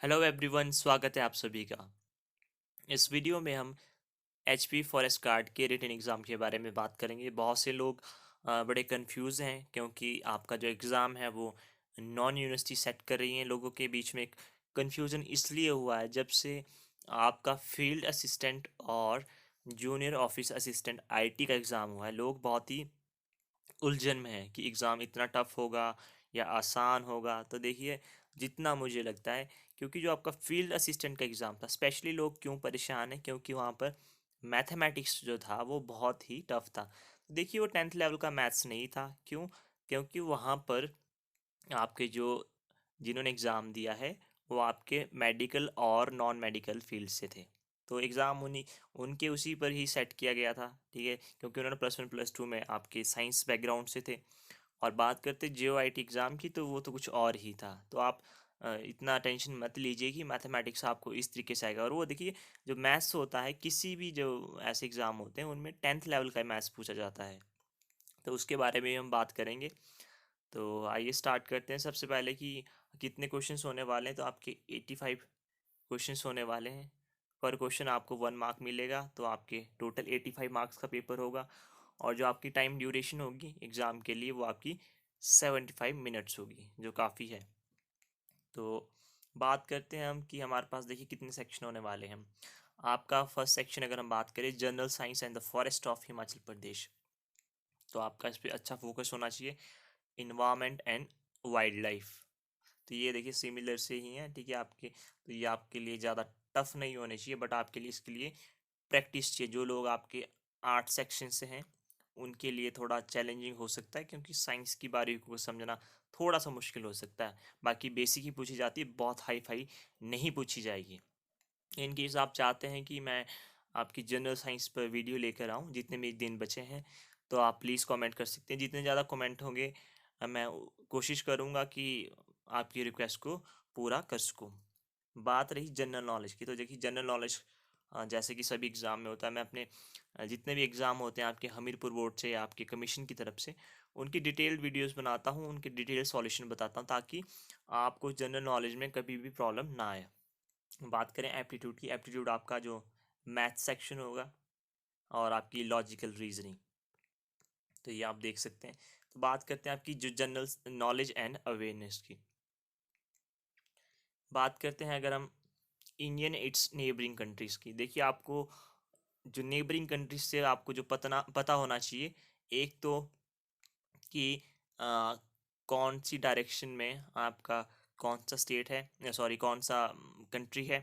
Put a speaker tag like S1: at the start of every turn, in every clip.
S1: Hello everyone, स्वागत है आप सभी का। इस वीडियो में हम एचपी फॉरेस्ट गार्ड के रिटन एग्ज़ाम के बारे में बात करेंगे। बहुत से लोग बड़े कंफ्यूज हैं क्योंकि आपका जो एग्ज़ाम है वो नॉन यूनिवर्सिटी सेट कर रही हैं। लोगों के बीच में एक कन्फ्यूज़न इसलिए हुआ है जब से आपका फील्ड असिस्टेंट और जूनियर ऑफिस असिस्टेंट आईटी का एग्ज़ाम हुआ है। लोग बहुत ही उलझन में है कि एग्ज़ाम इतना टफ होगा या आसान होगा। तो देखिए, जितना मुझे लगता है, क्योंकि जो आपका फील्ड असिस्टेंट का एग्ज़ाम था, स्पेशली लोग क्यों परेशान हैं, क्योंकि वहाँ पर मैथमेटिक्स जो था वो बहुत ही टफ था। देखिए, वो 10th लेवल का मैथ्स नहीं था। क्यों? क्योंकि वहाँ पर आपके जो जिन्होंने एग्ज़ाम दिया है वो आपके मेडिकल और नॉन मेडिकल फील्ड से थे। तो एग्ज़ाम उन्हीं उनके उसी पर ही सेट किया गया था, ठीक है, क्योंकि उन्होंने +1 +2 में आपके साइंस बैकग्राउंड से थे। और बात करते जियो आई टी एग्ज़ाम की, तो वो तो कुछ और ही था। तो आप इतना टेंशन मत लीजिए कि मैथमेटिक्स आपको इस तरीके से आएगा। और वो देखिए, जो मैथ्स होता है, किसी भी जो ऐसे एग्ज़ाम होते हैं उनमें 10th लेवल का मैथ्स पूछा जाता है। तो उसके बारे में हम बात करेंगे। तो आइए स्टार्ट करते हैं। सबसे पहले कि कितने क्वेश्चंस होने वाले हैं, तो आपके 85 क्वेश्चंस होने वाले हैं। पर क्वेश्चन आपको 1 मार्क मिलेगा, तो आपके टोटल 85 मार्क्स का पेपर होगा। और जो आपकी टाइम ड्यूरेशन होगी एग्ज़ाम के लिए वो आपकी 75 मिनट्स होगी, जो काफ़ी है। तो बात करते हैं हम कि हमारे पास देखिए कितने सेक्शन होने वाले हैं। आपका फर्स्ट सेक्शन अगर हम बात करें, general science and the forest of Himachal Pradesh, तो आपका इस पर अच्छा फोकस होना चाहिए। इन्वायरमेंट एंड वाइल्ड लाइफ, तो ये देखिए सिमिलर से ही हैं, ठीक है आपके। तो ये आपके लिए ज़्यादा टफ नहीं होने चाहिए, बट आपके लिए इसके लिए प्रैक्टिस चाहिए। जो लोग आपके आर्ट सेक्शन से हैं उनके लिए थोड़ा चैलेंजिंग हो सकता है, क्योंकि साइंस की बारीकी को समझना थोड़ा सा मुश्किल हो सकता है। बाकी बेसिक ही पूछी जाती है, बहुत हाई फाई नहीं पूछी जाएगी। इन केस आप चाहते हैं कि मैं आपकी जनरल साइंस पर वीडियो लेकर आऊँ जितने भी दिन बचे हैं, तो आप प्लीज़ कमेंट कर सकते हैं। जितने ज़्यादा कमेंट होंगे मैं कोशिश करूँगा कि आपकी रिक्वेस्ट को पूरा कर सकूँ। बात रही जनरल नॉलेज की, तो देखिए जनरल नॉलेज जैसे कि सभी एग्ज़ाम में होता है, मैं अपने जितने भी एग्ज़ाम होते हैं आपके हमीरपुर बोर्ड से या आपके कमीशन की तरफ से, उनकी डिटेल्ड वीडियोस बनाता हूँ, उनके डिटेल सॉल्यूशन बताता हूँ, ताकि आपको जनरल नॉलेज में कभी भी प्रॉब्लम ना आए। बात करें एप्टीट्यूड की, एप्टीट्यूड आपका जो मैथ सेक्शन होगा और आपकी लॉजिकल रीजनिंग, तो ये आप देख सकते हैं। तो बात करते हैं आपकी जो जनरल नॉलेज एंड अवेयरनेस की। बात करते हैं अगर हम इंडियन इट्स नेबरिंग कंट्रीज़ की। देखिए, आपको जो नेबरिंग कंट्रीज से आपको जो पता होना चाहिए, एक तो कि आ, कौन सी डायरेक्शन में आपका कौन सा स्टेट है, सॉरी कौन सा कंट्री है,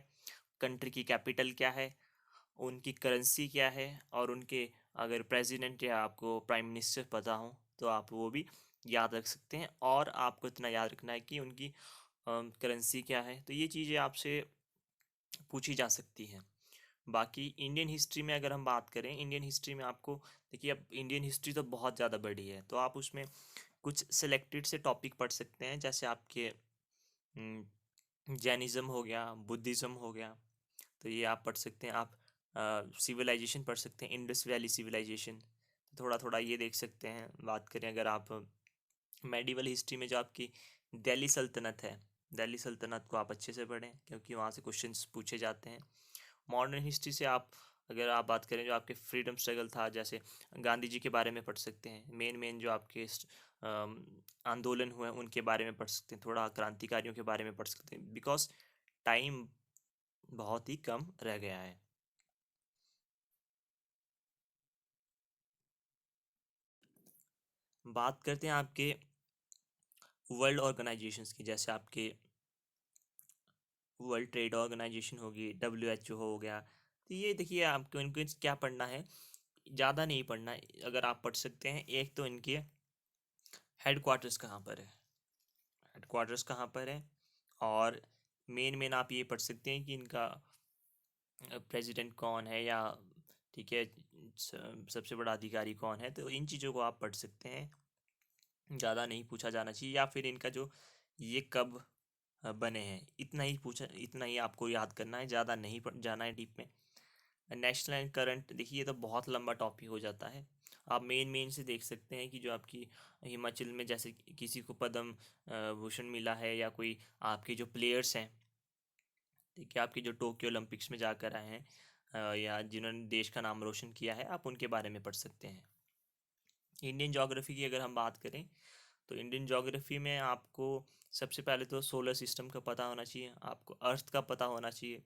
S1: कंट्री की कैपिटल क्या है, उनकी करेंसी क्या है, और उनके अगर प्रेसिडेंट या आपको प्राइम मिनिस्टर पता हो तो आप वो भी याद रख सकते हैं। और आपको इतना याद रखना है कि उनकी करेंसी क्या है। तो ये चीज़ें आपसे पूछी जा सकती हैं। बाकी इंडियन हिस्ट्री में अगर हम बात करें, इंडियन हिस्ट्री में आपको देखिए, अब इंडियन हिस्ट्री तो बहुत ज़्यादा बड़ी है, तो आप उसमें कुछ सिलेक्टेड से टॉपिक पढ़ सकते हैं। जैसे आपके जैनिज़्म हो गया, बुद्धिज़्म हो गया, तो ये आप पढ़ सकते हैं। आप सिविलाइजेशन पढ़ सकते हैं, इंडस वैली सिविलाइजेशन, थोड़ा थोड़ा ये देख सकते हैं। बात करें अगर आप मेडिवल हिस्ट्री में, जो आपकी दिल्ली सल्तनत है, दिल्ली सल्तनत को आप अच्छे से पढ़ें, क्योंकि वहाँ से क्वेश्चंस पूछे जाते हैं। मॉडर्न हिस्ट्री से आप अगर आप बात करें, जो आपके फ्रीडम स्ट्रगल था, जैसे गांधी जी के बारे में पढ़ सकते हैं। मेन मेन जो आपके आंदोलन हुए उनके बारे में पढ़ सकते हैं, थोड़ा क्रांतिकारियों के बारे में पढ़ सकते हैं, बिकॉज टाइम बहुत ही कम रह गया है। बात करते हैं आपके वर्ल्ड ऑर्गेनाइजेशंस की, जैसे आपके वर्ल्ड ट्रेड ऑर्गेनाइजेशन होगी, WHO हो गया। तो ये देखिए, आपको इनको क्या पढ़ना है, ज़्यादा नहीं पढ़ना है। अगर आप पढ़ सकते हैं, एक तो इनके हेड क्वार्टर्स कहाँ पर है, हेड क्वार्टर्स कहाँ पर है, और मेन मेन आप ये पढ़ सकते हैं कि इनका प्रेसिडेंट कौन है, या ठीक है सबसे बड़ा अधिकारी कौन है। तो इन चीज़ों को आप पढ़ सकते हैं, ज़्यादा नहीं पूछा जाना चाहिए। या फिर इनका जो ये कब बने हैं, इतना ही पूछा, इतना ही आपको याद करना है, ज़्यादा नहीं जाना है डीप में। नेशनल एंड करंट, देखिए ये तो बहुत लंबा टॉपिक हो जाता है। आप मेन मेन से देख सकते हैं कि जो आपकी हिमाचल में जैसे किसी को पद्म भूषण मिला है, या कोई आपके जो प्लेयर्स हैं ठीक है, आपके जो टोक्यो ओलंपिक्स में जाकर आए हैं या जिन्होंने देश का नाम रोशन किया है, आप उनके बारे में पढ़ सकते हैं। इंडियन ज्योग्राफी की अगर हम बात करें तो इंडियन ज्योग्राफी में आपको सबसे पहले तो सोलर सिस्टम का पता होना चाहिए, आपको अर्थ का पता होना चाहिए,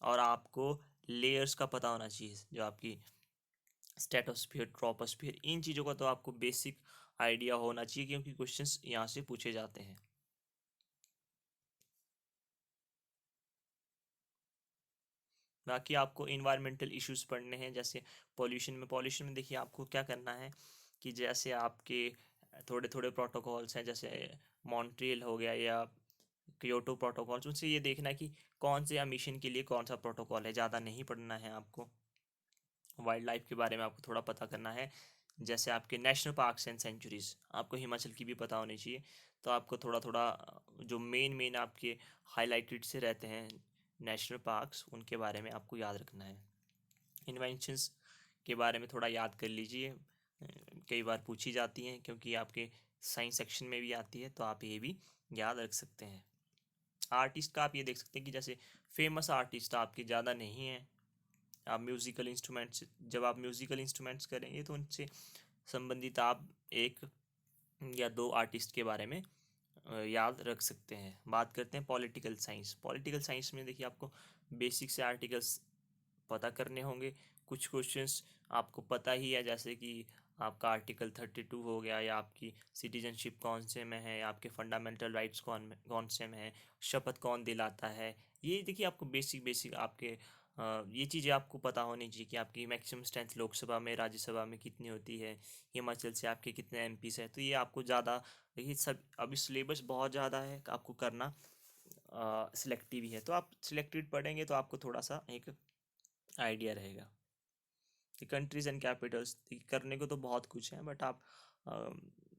S1: और आपको लेयर्स का पता होना चाहिए, जो आपकी स्ट्रेटोस्फीयर, ट्रोपोस्फीयर, इन चीज़ों का तो आपको बेसिक आइडिया होना चाहिए, क्योंकि क्वेश्चंस यहाँ से पूछे जाते हैं। बाकी आपको इन्वायरमेंटल इश्यूज पढ़ने हैं, जैसे पॉल्यूशन में देखिए आपको क्या करना है कि जैसे आपके थोड़े थोड़े प्रोटोकॉल्स हैं, जैसे मॉन्ट्रियल हो गया या क्योटो प्रोटोकॉल्स, उनसे ये देखना है कि कौन से एमिशन के लिए कौन सा प्रोटोकॉल है। ज़्यादा नहीं पढ़ना है आपको। वाइल्ड लाइफ के बारे में आपको थोड़ा पता करना है, जैसे आपके नेशनल पार्क्स एंड सेंचुरीज, आपको हिमाचल की भी पता होनी चाहिए। तो आपको थोड़ा थोड़ा जो मेन मेन आपके हाईलाइटेड से रहते हैं नेशनल पार्क्स, उनके बारे में आपको याद रखना है। इन्वेंशंस के बारे में थोड़ा याद कर लीजिए, कई बार पूछी जाती हैं, क्योंकि आपके साइंस सेक्शन में भी आती है, तो आप ये भी याद रख सकते हैं। आर्टिस्ट का आप ये देख सकते हैं कि जैसे फेमस आर्टिस्ट आपके ज़्यादा नहीं हैं। आप म्यूज़िकल इंस्ट्रूमेंट्स, जब आप म्यूज़िकल इंस्ट्रूमेंट्स करेंगे तो उनसे संबंधित आप एक या दो आर्टिस्ट के बारे में याद रख सकते हैं। बात करते हैं पॉलिटिकल साइंस। पॉलिटिकल साइंस में देखिए आपको बेसिक से आर्टिकल्स पता करने होंगे। कुछ क्वेश्चंस आपको पता ही है, जैसे कि आपका आर्टिकल 32 हो गया, या आपकी सिटीजनशिप कौन से में है, या आपके फंडामेंटल राइट्स कौन से में है, शपथ कौन दिलाता है। ये देखिए आपको बेसिक बेसिक आपके ये चीज़ें आपको पता होनी चाहिए कि आपकी मैक्सिमम स्ट्रेंथ लोकसभा में, राज्यसभा में कितनी होती है, हिमाचल से आपके कितने एमपीस हैं। तो ये आपको ज़्यादा, देखिए सब अभी सिलेबस बहुत ज़्यादा है, आपको करना सिलेक्टिव ही है। तो आप सिलेक्टेड पढ़ेंगे तो आपको थोड़ा सा एक आइडिया रहेगा कि कंट्रीज एंड कैपिटल्स करने को तो बहुत कुछ है, बट आप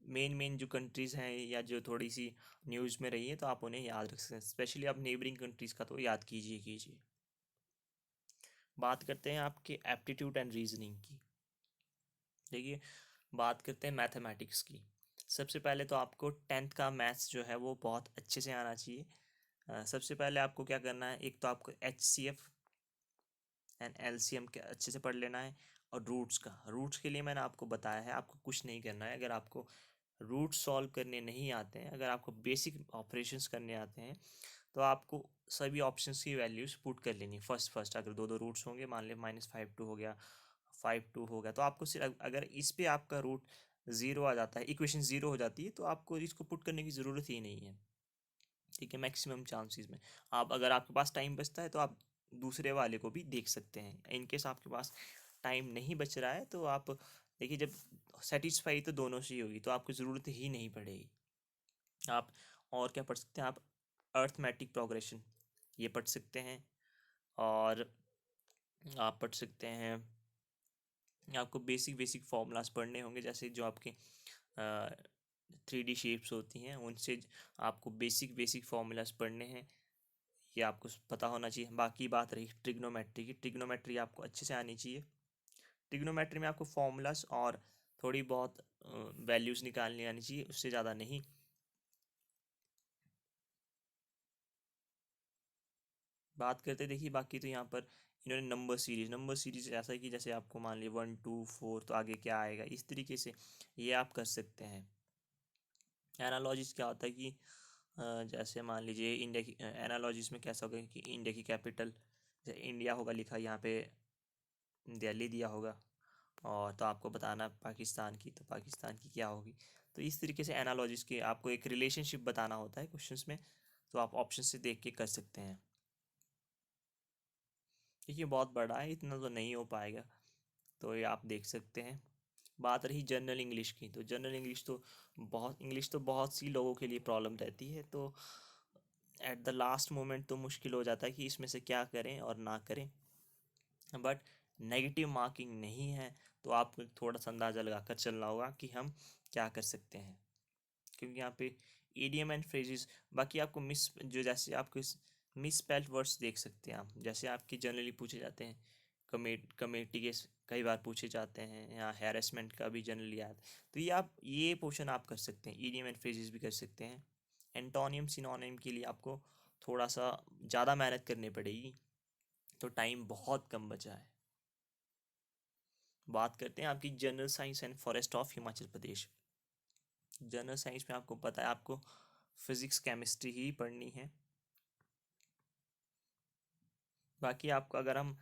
S1: मेन मेन जो कंट्रीज़ हैं या जो थोड़ी सी न्यूज़ में रही है, तो आप उन्हें याद रख सकते हैं। स्पेशली आप नेबरिंग कंट्रीज़ का तो याद कीजिए कीजिए। बात करते हैं आपके एप्टीट्यूड एंड रीजनिंग की। देखिए, बात करते हैं मैथमेटिक्स की। सबसे पहले तो आपको 10th का मैथ्स जो है वो बहुत अच्छे से आना चाहिए। सबसे पहले आपको क्या करना है, एक तो आपको HCF एंड LCM के अच्छे से पढ़ लेना है, और रूट्स के लिए मैंने आपको बताया है, आपको कुछ नहीं करना है। अगर आपको रूट सॉल्व करने नहीं आते हैं, अगर आपको बेसिक ऑपरेशंस करने आते हैं, तो आपको सभी ऑप्शंस की वैल्यूज पुट कर लेनी फर्स्ट फर्स्ट। अगर दो दो रूट्स होंगे, मान ली -5 2 हो गया, 5 2 हो गया, तो आपको सिर्फ अगर इस पे आपका रूट ज़ीरो आ जाता है, इक्वेशन ज़ीरो हो जाती है, तो आपको इसको पुट करने की ज़रूरत ही नहीं है। ठीक है, मैक्सिमम चांसेस में आप, अगर आपके पास टाइम बचता है तो आप दूसरे वाले को भी देख सकते हैं। इनकेस आपके पास टाइम नहीं बच रहा है तो आप देखिए, जब सेटिस्फाई तो दोनों से ही होगी, तो आपको ज़रूरत ही नहीं पड़ेगी। आप और क्या पढ़ सकते हैं, आप अर्थमेटिक प्रोग्रेशन ये पढ़ सकते हैं, और आप पढ़ सकते हैं, आपको बेसिक बेसिक फार्मूलाज पढ़ने होंगे, जैसे जो आपके 3D शेप्स होती हैं, उनसे आपको बेसिक बेसिक फार्मूलाज पढ़ने हैं, ये आपको पता होना चाहिए। बाकी बात रही ट्रिग्नोमेट्री की, ट्रिग्नोमेट्री आपको अच्छे से आनी चाहिए। ट्रिग्नोमेट्री में आपको फार्मूलाज और थोड़ी बहुत वैल्यूज़ निकालनी आनी चाहिए, उससे ज़्यादा नहीं। बात करते देखिए, बाकी तो यहाँ पर इन्होंने नंबर सीरीज ऐसा है कि जैसे आपको मान लिया 1 2 4, तो आगे क्या आएगा, इस तरीके से ये आप कर सकते हैं। एनालॉजिस क्या होता है कि जैसे मान लीजिए इंडिया की, एनालॉजिस में कैसा होगा कि इंडिया की कैपिटल, जैसे इंडिया होगा लिखा यहाँ पे, दिल्ली दिया होगा, और तो आपको बताना पाकिस्तान की, तो पाकिस्तान की क्या होगी। तो इस तरीके से एनालॉजिस की आपको एक रिलेशनशिप बताना होता है क्वेश्चंस में, तो आप ऑप्शन से देख के कर सकते हैं। देखिए बहुत बड़ा है, इतना तो नहीं हो पाएगा, तो ये आप देख सकते हैं। बात रही जनरल इंग्लिश की, तो जनरल इंग्लिश तो बहुत सी लोगों के लिए प्रॉब्लम रहती है, तो एट द लास्ट मोमेंट तो मुश्किल हो जाता है कि इसमें से क्या करें और ना करें। बट नेगेटिव मार्किंग नहीं है, तो आपको थोड़ा सा अंदाज़ा लगाकर चलना होगा कि हम क्या कर सकते हैं, क्योंकि यहाँ पे ईडियम एंड फ्रेजेस, बाकी आपको मिस जो जैसे आपको मिस स्पेल्ड वर्ड्स देख सकते हैं आप, जैसे आपकी जनरली पूछे जाते हैं, कमेटी के कई बार पूछे जाते हैं, या हैरेसमेंट का भी जनरली याद। तो ये आप ये पोर्शन आप कर सकते हैं, ईडियम एंड फ्रेजेस भी कर सकते हैं। एंटोनियम सिनोनिम के लिए आपको थोड़ा सा ज़्यादा मेहनत करनी पड़ेगी, तो टाइम बहुत कम बचा है। बात करते हैं आपकी general science and forest of Himachal Pradesh. General science में आपको पता है आपको फिजिक्स केमिस्ट्री ही पढ़नी है। बाकी आपको अगर हम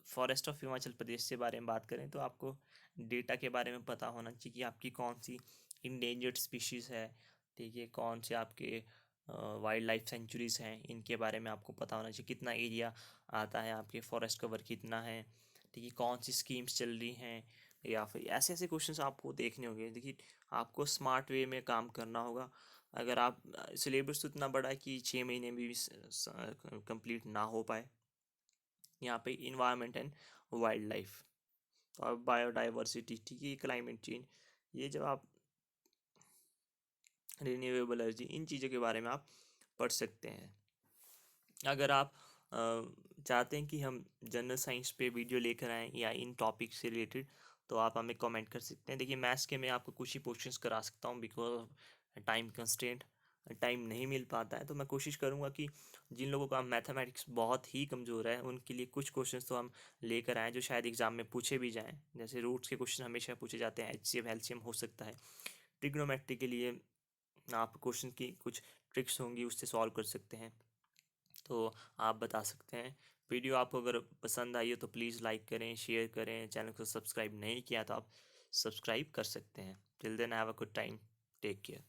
S1: फॉरेस्ट ऑफ हिमाचल प्रदेश से बारे में बात करें तो आपको डेटा के बारे में पता होना चाहिए कि आपकी कौन सी इंडेंजर्ड स्पीशीज़ है, ठीक है, कौन से आपके वाइल्ड लाइफ सेंचुरीज़ हैं, इनके बारे में आपको पता होना चाहिए, कितना एरिया आता है आपके फॉरेस्ट कवर कितना है, ठीक है, कौन सी स्कीम्स चल रही हैं, या फिर ऐसे ऐसे क्वेश्चंस आपको देखने होंगे। देखिए, आपको स्मार्ट वे में काम करना होगा। अगर आप सिलेबस तो इतना बड़ा है कि 6 महीने में भी कंप्लीट ना हो पाए। यहाँ पे इन्वायरमेंट एंड वाइल्ड लाइफ और बायोडाइवर्सिटी, ठीक है, क्लाइमेट चेंज, ये जब आप रिन्यूएबल एनर्जी, इन चीज़ों के बारे में आप पढ़ सकते हैं। अगर आप चाहते हैं कि हम जनरल साइंस पे वीडियो लेकर आएँ या इन टॉपिक से रिलेटेड, तो आप हमें कमेंट कर सकते हैं। देखिए, मैथ्स के मैं आपको कुछ ही क्वेश्चंस करा सकता हूँ, बिकॉज टाइम कंस्ट्रेंट, टाइम नहीं मिल पाता है। तो मैं कोशिश करूँगा कि जिन लोगों का मैथमेटिक्स बहुत ही कमज़ोर है उनके लिए कुछ क्वेश्चंस तो हम लेकर आएँ जो शायद एग्जाम में पूछे भी जाएँ। जैसे रूट्स के क्वेश्चन हमेशा पूछे जाते हैं, एचसीएफ एलसीएम हो सकता है। ट्रिग्नोमेट्री के लिए आप क्वेश्चन की कुछ ट्रिक्स होंगी, उससे सॉल्व कर सकते हैं, तो आप बता सकते हैं। वीडियो आपको अगर पसंद आई हो तो प्लीज़ लाइक करें, शेयर करें। चैनल को सब्सक्राइब नहीं किया तो आप सब्सक्राइब कर सकते हैं। Till then have a good time, take care.